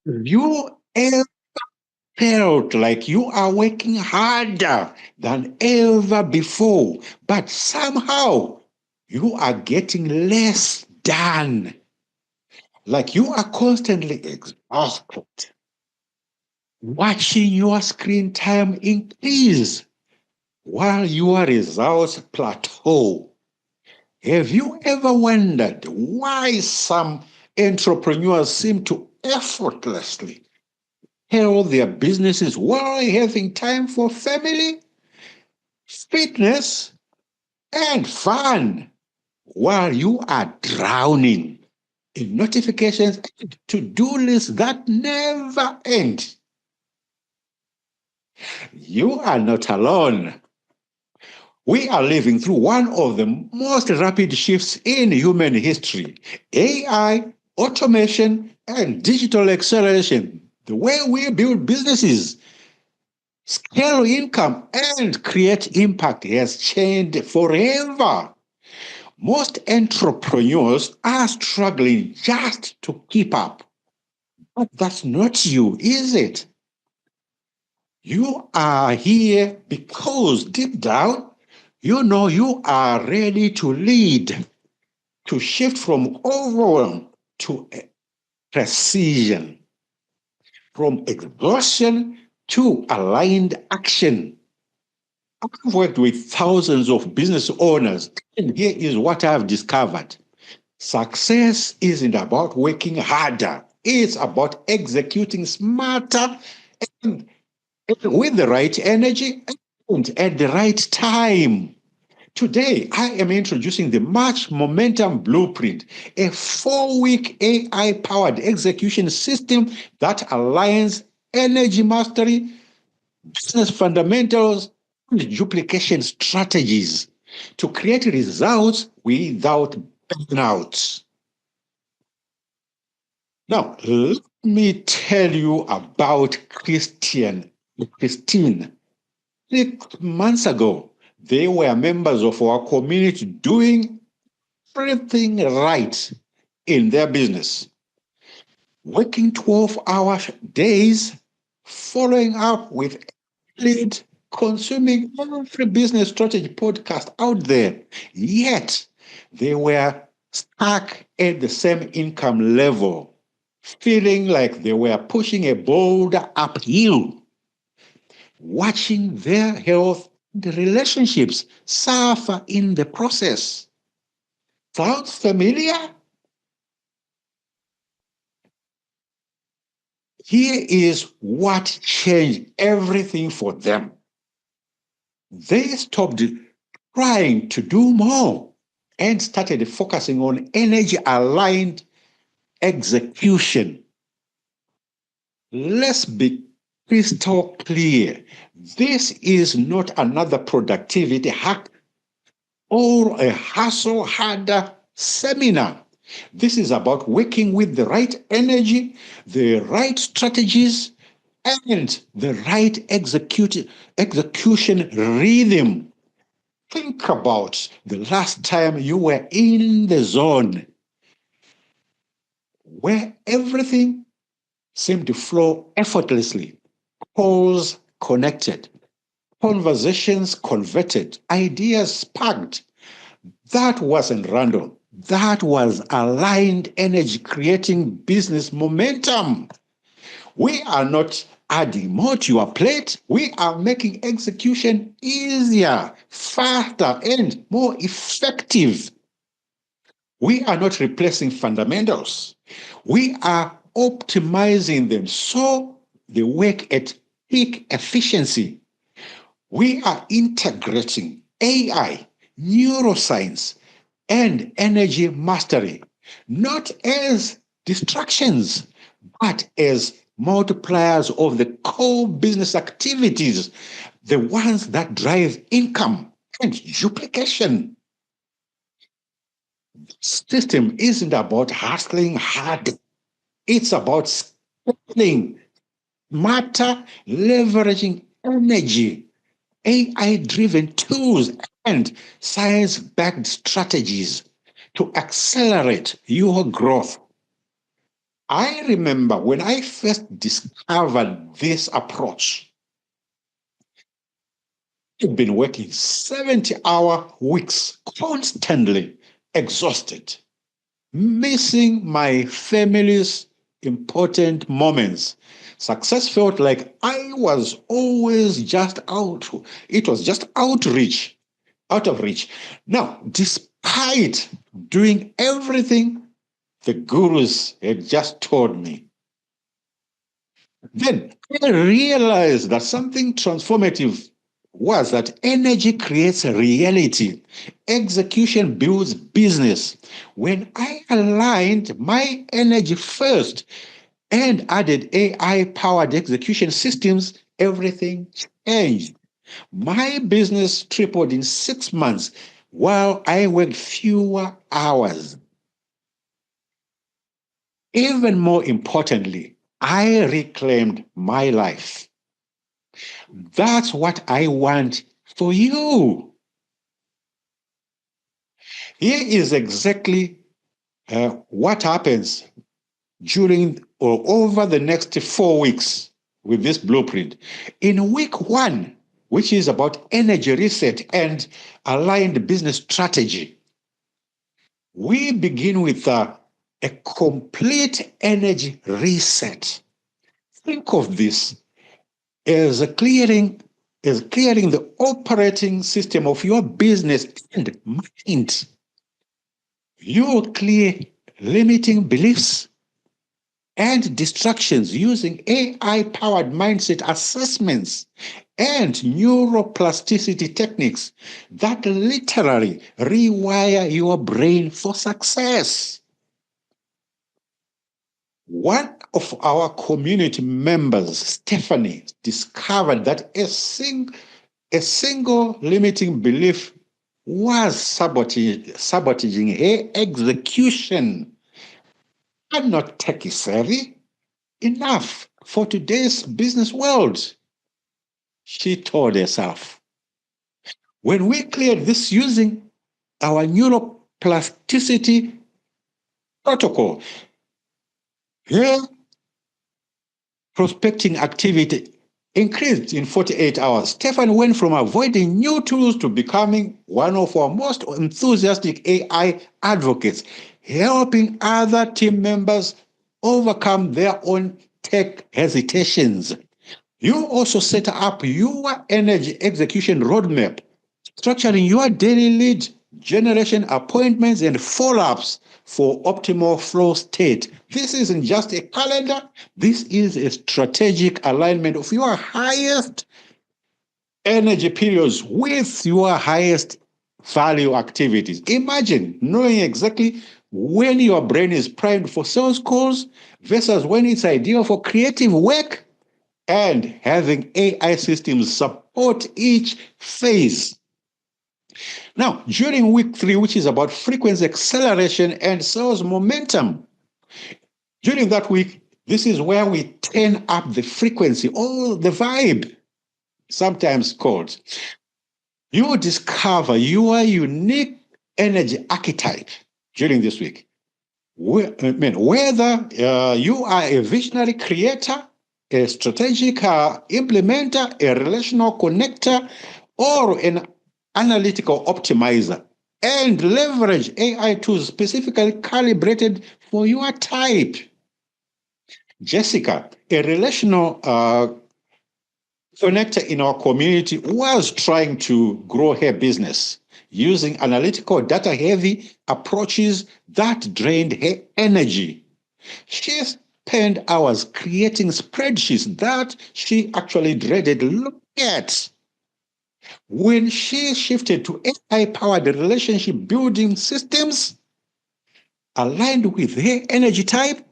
You ever felt like you are working harder than ever before, but somehow you are getting less done? Like you are constantly exhausted, watching your screen time increase while your results plateau. Have you ever wondered why some entrepreneurs seem to effortlessly handle their businesses while having time for family, fitness, and fun, while you are drowning in notifications and to-do lists that never end? You are not alone. We are living through one of the most rapid shifts in human history: AI, automation, and digital acceleration. The way we build businesses, scale income, and create impact has changed forever. Most entrepreneurs are struggling just to keep up. But that's not you, is it? You are here because deep down, you know you are ready to lead, to shift from overwhelm to precision, from exhaustion to aligned action. I've worked with thousands of business owners, and here is what I've discovered. Success isn't about working harder, it's about executing smarter and with the right energy and at the right time. Today, I am introducing the March Momentum Blueprint, a 4-week AI powered execution system that aligns energy mastery, business fundamentals, and duplication strategies to create results without burnout. Now, let me tell you about Christine. 6 months ago, they were members of our community doing everything right in their business, working 12-hour days, following up with lead, consuming every business strategy podcast out there. Yet, they were stuck at the same income level, feeling like they were pushing a boulder uphill, watching their health and relationships suffer in the process. Sounds familiar? Here is what changed everything for them. They stopped trying to do more and started focusing on energy aligned execution. Let's be crystal clear. This is not another productivity hack or a hustle harder seminar. This is about working with the right energy, the right strategies, and the right execution rhythm. Think about the last time you were in the zone where everything seemed to flow effortlessly, calls connected, conversations converted, ideas sparked. That wasn't random. That was aligned energy creating business momentum. We are not adding more to your plate. We are making execution easier, faster, and more effective. We are not replacing fundamentals. We are optimizing them so they work at peak efficiency. We are integrating AI, neuroscience, and energy mastery, not as distractions, but as multipliers of the core business activities, the ones that drive income and duplication. System isn't about hustling hard. It's about scaling, matter, leveraging energy, AI driven tools, and science backed strategies to accelerate your growth. I remember when I first discovered this approach, I've been working 70-hour weeks, constantly exhausted, missing my family's important moments. Success felt like I was always just out. It was just out of reach. Now, despite doing everything the gurus had just told me, then I realized that something transformative was that energy creates a reality. Execution builds business. When I aligned my energy first and added AI powered execution systems, everything changed. My business tripled in 6 months while I worked fewer hours. Even more importantly, I reclaimed my life. That's what I want for you. Here is exactly what happens during or over the next 4 weeks with this blueprint. In week one, which is about energy reset and aligned business strategy, we begin with a complete energy reset. Think of this as clearing the operating system of your business and mind. You clear limiting beliefs and distractions using AI powered mindset assessments and neuroplasticity techniques that literally rewire your brain for success. One of our community members, Stephanie, discovered that a single limiting belief was sabotaging her execution. I'm not techie savvy enough for today's business world, she told herself. When we cleared this using our neuroplasticity protocol, her prospecting activity increased in 48 hours. Stefan went from avoiding new tools to becoming one of our most enthusiastic AI advocates, helping other team members overcome their own tech hesitations. You also set up your energy execution roadmap, structuring your daily lead generation appointments and follow-ups for optimal flow state. This isn't just a calendar, this is a strategic alignment of your highest energy periods with your highest value activities. Imagine knowing exactly when your brain is primed for sales calls versus when it's ideal for creative work, and having AI systems support each phase. Now, during week 3, which is about frequency acceleration and sales momentum, during that week, this is where we turn up the frequency or the vibe, sometimes called. You will discover your unique energy archetype during this week. Whether you are a visionary creator, a strategic implementer, a relational connector, or an analytical optimizer, and leverage AI tools specifically calibrated for your type. Jessica, a relational connector in our community, was trying to grow her business using analytical, data heavy approaches that drained her energy. She spent hours creating spreadsheets that she actually dreaded looking at. When she shifted to AI powered relationship building systems aligned with her energy type,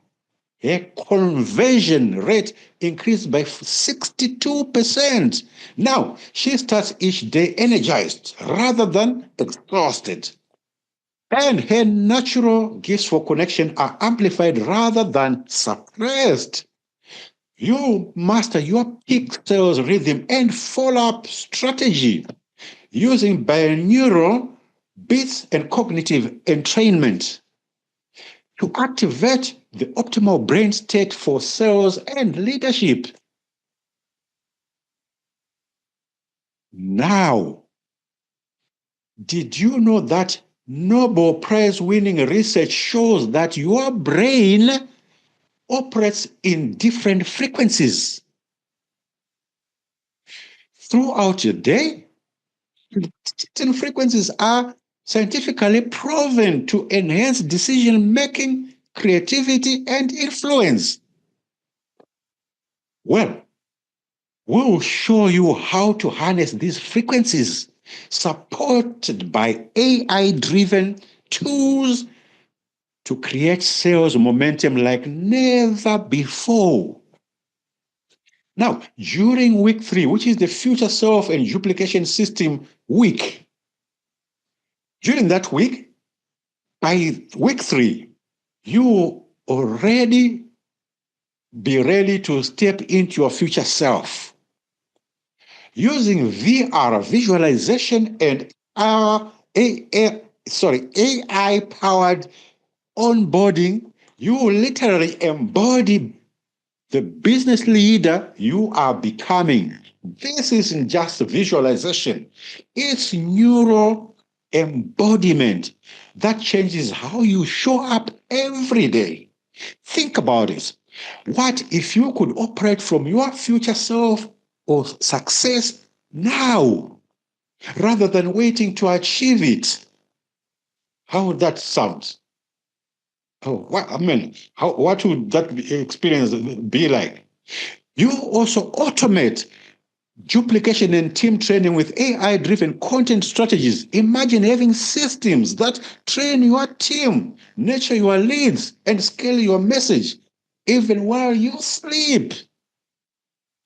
her conversion rate increased by 62%. Now, she starts each day energized rather than exhausted. And her natural gifts for connection are amplified rather than suppressed. You master your peak sales rhythm and follow-up strategy using binaural beats and cognitive entrainment to activate the optimal brain state for sales and leadership. Now, did you know that Nobel Prize winning research shows that your brain operates in different frequencies? Throughout the day, certain frequencies are scientifically proven to enhance decision making, creativity, and influence. Well, we'll show you how to harness these frequencies, supported by AI-driven tools to create sales momentum like never before. Now, during week 3, which is the Future Self and Duplication System week, during that week, by week 3, you already be ready to step into your future self. Using VR visualization and AI-powered onboarding, you literally embody the business leader you are becoming. This isn't just visualization, it's neural embodiment that changes how you show up every day. Think about it. What if you could operate from your future self or success now rather than waiting to achieve it? How would that sound? What would that experience be like? You also automate duplication and team training with AI-driven content strategies. Imagine having systems that train your team, nurture your leads, and scale your message even while you sleep.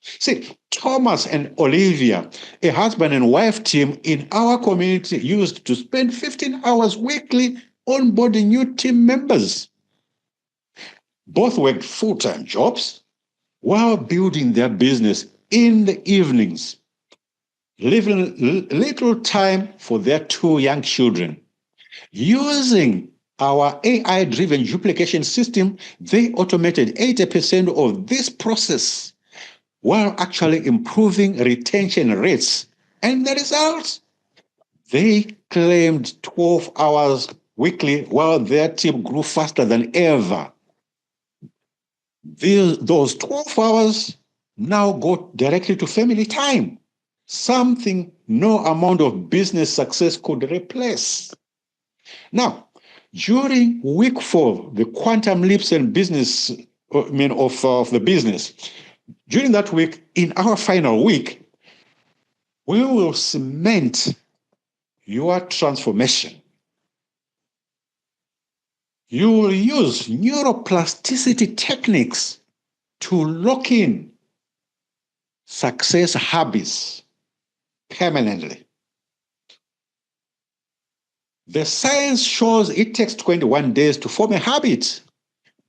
See, Thomas and Olivia, a husband and wife team in our community, used to spend 15 hours weekly onboarding new team members. Both worked full-time jobs while building their business in the evenings, leaving little time for their 2 young children. Using our AI-driven duplication system, they automated 80% of this process while actually improving retention rates. And the result? They claimed 12 hours weekly while their team grew faster than ever. Those 12 hours now go directly to family time, something no amount of business success could replace. Now, during week 4, the quantum leaps and business, of the business, during that week, in our final week, we will cement your transformation. You will use neuroplasticity techniques to lock in success habits permanently. The science shows it takes 21 days to form a habit,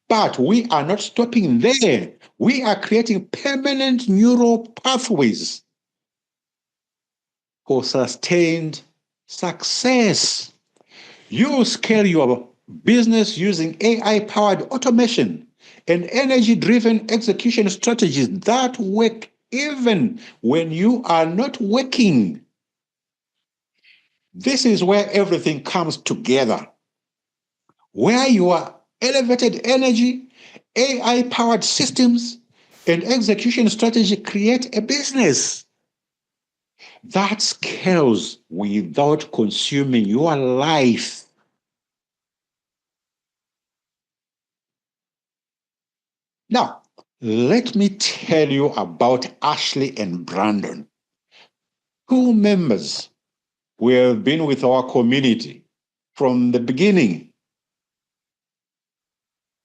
but we are not stopping there. We are creating permanent neural pathways for sustained success. You scale your business using AI-powered automation and energy-driven execution strategies that work even when you are not working. This is where everything comes together, where your elevated energy, AI-powered systems, and execution strategy create a business that scales without consuming your life. Now, let me tell you about Ashley and Brandon, 2 members who have been with our community from the beginning.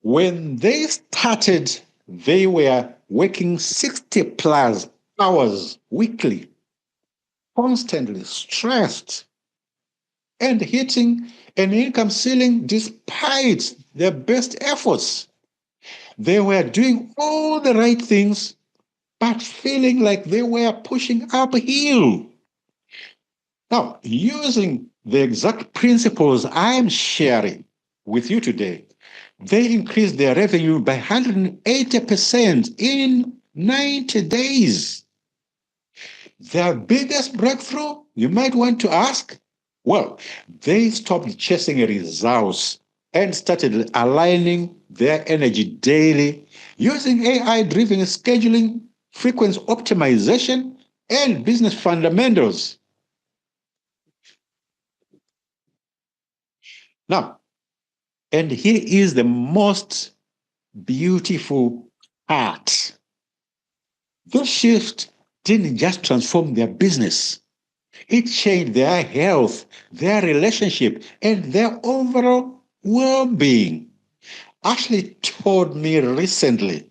When they started, they were working 60 plus hours weekly, constantly stressed, and hitting an income ceiling despite their best efforts. They were doing all the right things, but feeling like they were pushing uphill. Now, using the exact principles I'm sharing with you today, They increased their revenue by 180% in 90 days. Their biggest breakthrough, you might want to ask? Well, they stopped chasing results and started aligning their energy daily using AI-driven scheduling, frequency optimization, and business fundamentals. Now, and here is the most beautiful part. This shift didn't just transform their business, it changed their health, their relationship, and their overall well being. Ashley told me recently,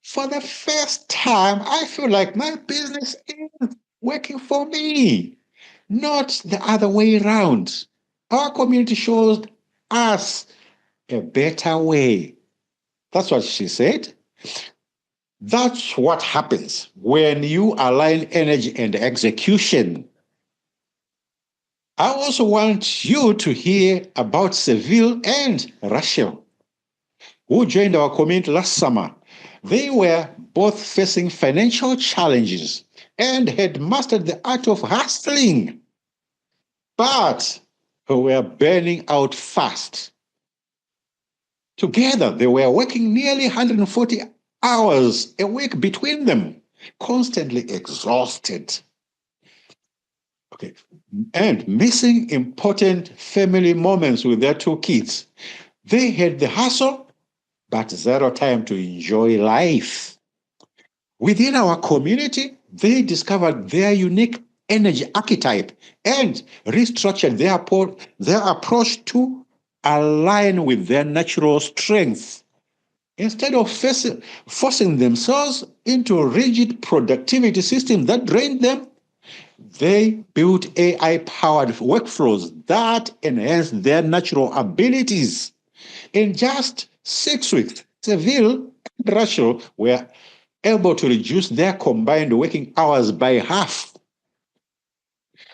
for the first time, I feel like my business is working for me, not the other way around. Our community shows us a better way. That's what she said. That's what happens when you align energy and execution. I also want you to hear about Seville and Rachel, who joined our community last summer. They were both facing financial challenges and had mastered the art of hustling, but were burning out fast. Together, they were working nearly 140 hours a week between them, constantly exhausted. Okay. And missing important family moments with their two kids. They had the hustle, but zero time to enjoy life. Within our community, they discovered their unique energy archetype and restructured their approach to align with their natural strengths. Instead of forcing themselves into rigid productivity systems that drained them, they built AI-powered workflows that enhance their natural abilities. In just 6 weeks, Seville and Rachel were able to reduce their combined working hours by half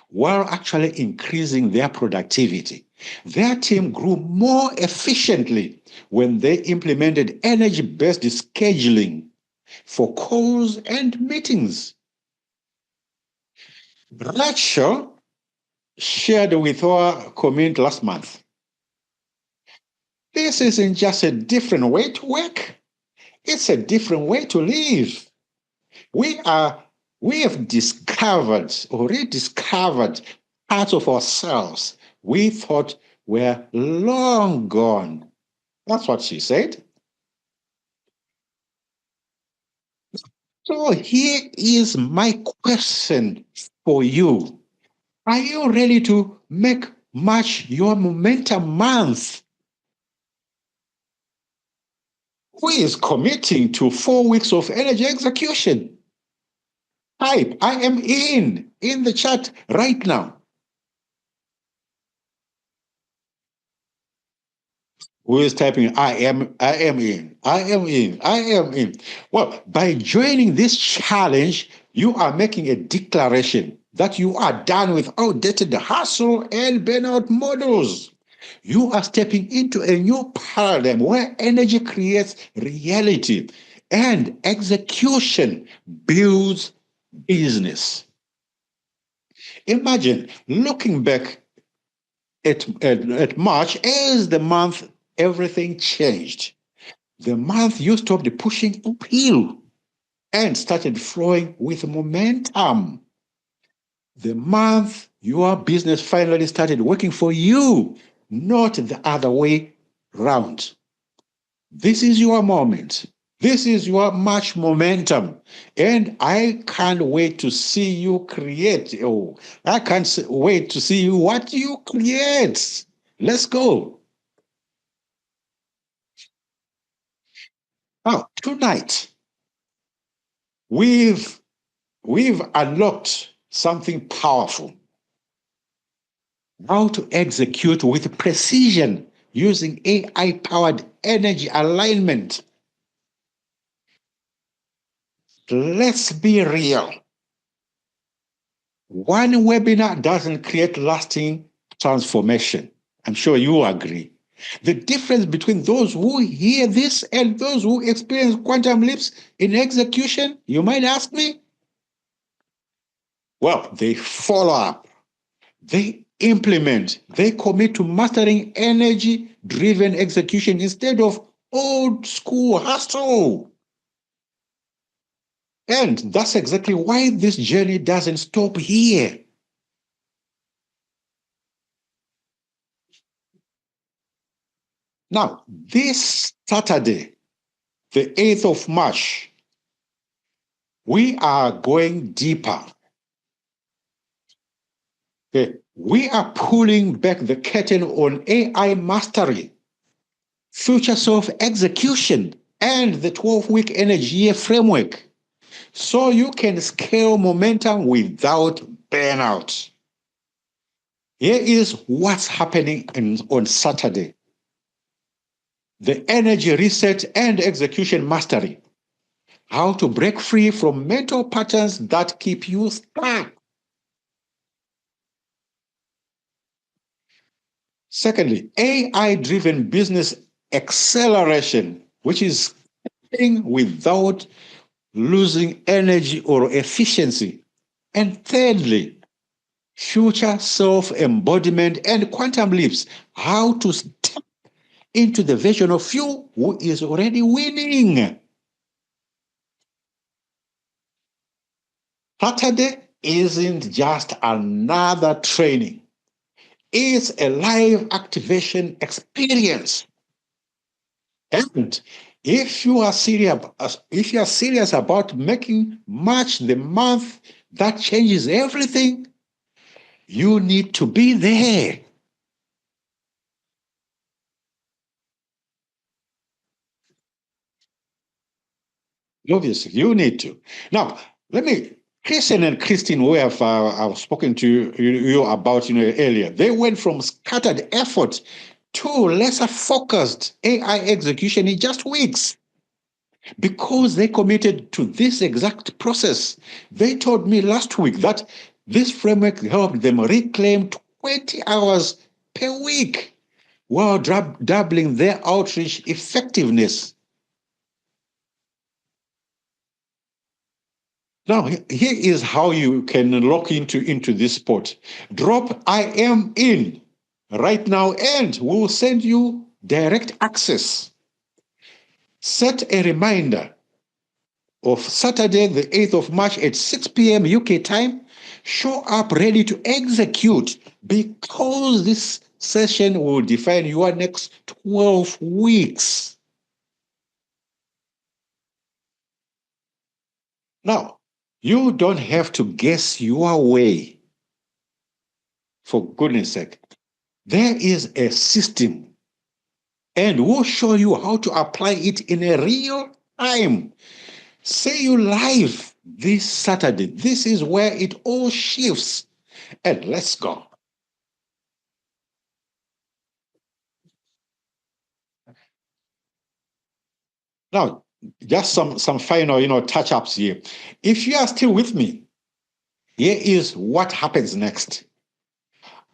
while actually increasing their productivity. Their team grew more efficiently when they implemented energy-based scheduling for calls and meetings. Rachel shared with our community last month. This isn't just a different way to work, it's a different way to live. We are we have discovered or rediscovered parts of ourselves we thought were long gone. That's what she said. So here is my question for you. Are you ready to make March your momentum month? Who is committing to 4 weeks of energy execution? Type, I am in the chat right now. Who is typing, I am in, I am in, I am in. Well, by joining this challenge, you are making a declaration that you are done with outdated hustle and burnout models. You are stepping into a new paradigm where energy creates reality and execution builds business. Imagine looking back at March as the month everything changed. The month you stopped pushing uphill and started flowing with momentum. The month your business finally started working for you, not the other way round. This is your moment. This is your March momentum. And I can't wait to see you create. Oh, I can't wait to see what you create. Let's go. Now, tonight, we've we've unlocked something powerful. How to execute with precision using AI-powered energy alignment. Let's be real. One webinar doesn't create lasting transformation. I'm sure you agree. The difference between those who hear this and those who experience quantum leaps in execution, you might ask me? Well, they follow up, they implement, they commit to mastering energy driven execution instead of old school hustle. And that's exactly why this journey doesn't stop here. Now, this Saturday, the 8th of March, we are going deeper. Okay. We are pulling back the curtain on AI mastery, future self execution, and the 12-week energy year framework so you can scale momentum without burnout. Here is what's happening on Saturday: the energy reset and execution mastery, how to break free from mental patterns that keep you stuck. Secondly, AI driven business acceleration, which is without losing energy or efficiency. And thirdly, future self embodiment and quantum leaps, how to step into the version of you who is already winning. Saturday isn't just another training, it's a live activation experience. And if you are serious about making March the month that changes everything, you need to be there. Obviously, you need to. Now, let me. Christian and Christine, who I've spoken to you about earlier, they went from scattered effort to lesser focused AI execution in just weeks. Because they committed to this exact process. They told me last week that this framework helped them reclaim 20 hours per week while doubling their outreach effectiveness. Now, here is how you can lock into this spot. Drop I am in right now, and we'll send you direct access. Set a reminder of Saturday, the 8th of March at 6 p.m. UK time. Show up ready to execute because this session will define your next 12 weeks. Now, you don't have to guess your way. For goodness sake, there is a system, and we'll show you how to apply it in a real time. See you live this Saturday. This is where it all shifts. And let's go. Now, just some final, touch-ups here. If you are still with me, here is what happens next.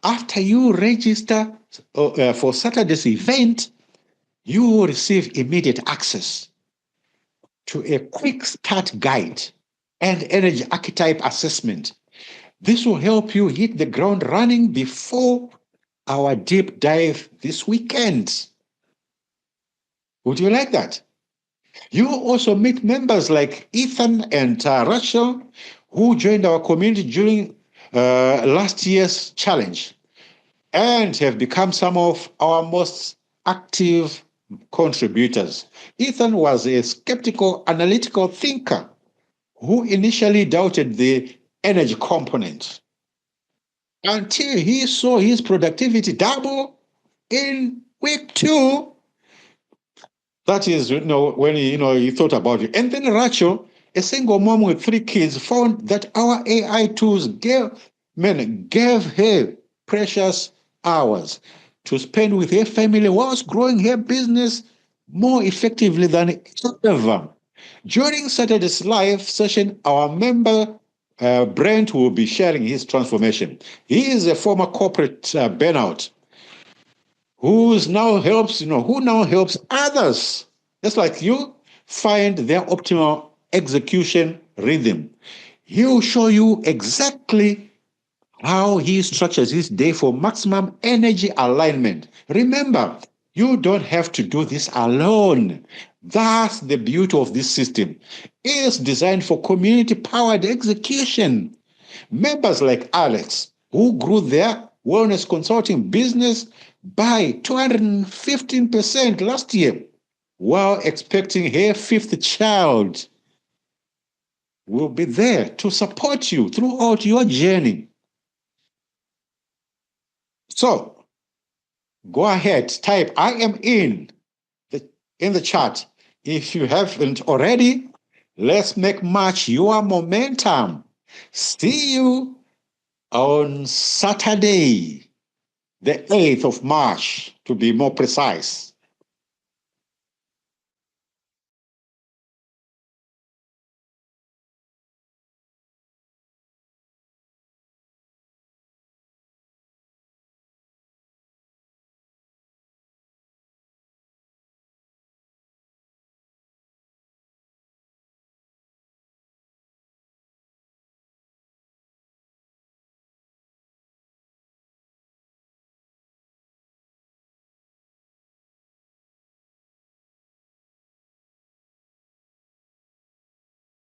After you register for Saturday's event, you will receive immediate access to a quick start guide and energy archetype assessment. This will help you hit the ground running before our deep dive this weekend. Would you like that? You will also meet members like Ethan and Rachel, who joined our community during last year's challenge and have become some of our most active contributors. Ethan was a skeptical, analytical thinker who initially doubted the energy component until he saw his productivity double in week 2. That is, when he thought about it. And then Rachel, a single mom with 3 kids, found that our AI tools gave her precious hours to spend with her family whilst growing her business more effectively than ever. During Saturday's live session, our member Brent will be sharing his transformation. He is a former corporate burnout who now helps others, just like you, find their optimal execution rhythm. He'll show you exactly how he structures his day for maximum energy alignment. Remember, you don't have to do this alone. That's the beauty of this system. It's designed for community-powered execution. Members like Alex, who grew their wellness consulting business by 215% last year while expecting her fifth child, will be there to support you throughout your journey. So go ahead, type I am in the chat. If you haven't already, let's make March your momentum. See you on Saturday, the 8th of March, to be more precise.